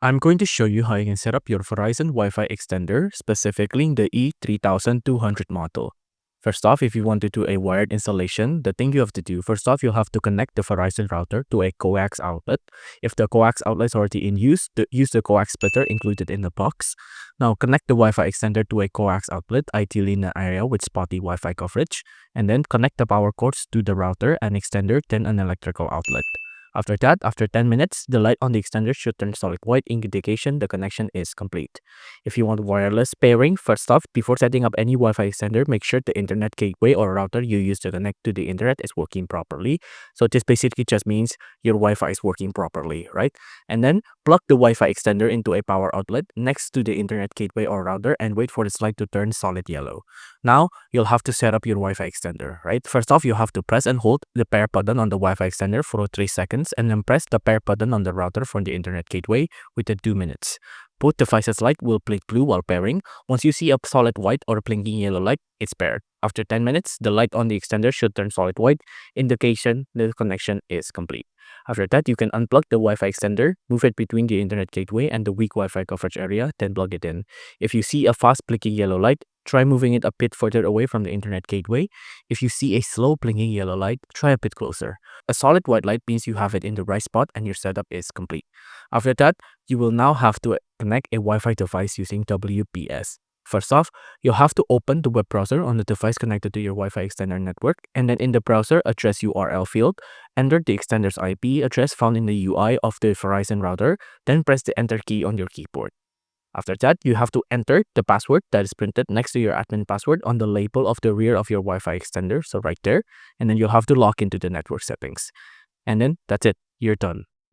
I'm going to show you how you can set up your Verizon Wi-Fi extender, specifically the E3200 model. First off, if you want to do a wired installation, the thing you have to do, first off, you'll have to connect the Verizon router to a coax outlet. If the coax outlet is already in use, use the coax splitter included in the box. Now, connect the Wi-Fi extender to a coax outlet, ideally in an area with spotty Wi-Fi coverage, and then connect the power cords to the router and extender, then an electrical outlet. After that, after 10 minutes, the light on the extender should turn solid white, indication the connection is complete. If you want wireless pairing, first off, before setting up any Wi-Fi extender, make sure the internet gateway or router you use to connect to the internet is working properly. So this basically just means your Wi-Fi is working properly, right? And then plug the Wi-Fi extender into a power outlet next to the internet gateway or router and wait for the light to turn solid yellow. Now, you'll have to set up your Wi-Fi extender, right? First off, you have to press and hold the pair button on the Wi-Fi extender for 3 seconds and then press the pair button on the router for the internet gateway within 2 minutes. Both devices' light will blink blue while pairing. Once you see a solid white or a blinking yellow light, it's paired. After 10 minutes, the light on the extender should turn solid white, indication the connection is complete. After that, you can unplug the Wi-Fi extender, move it between the internet gateway and the weak Wi-Fi coverage area, then plug it in. If you see a fast blinking yellow light, try moving it a bit further away from the internet gateway. If you see a slow blinking yellow light, try a bit closer. A solid white light means you have it in the right spot and your setup is complete. After that, you will now have to connect a Wi-Fi device using WPS. First off, you'll have to open the web browser on the device connected to your Wi-Fi extender network, and then in the browser address URL field, enter the extender's IP address found in the UI of the Verizon router, then press the enter key on your keyboard. After that, you have to enter the password that is printed next to your admin password on the label of the rear of your Wi-Fi extender, so right there, and then you'll have to log into the network settings. And then that's it, you're done.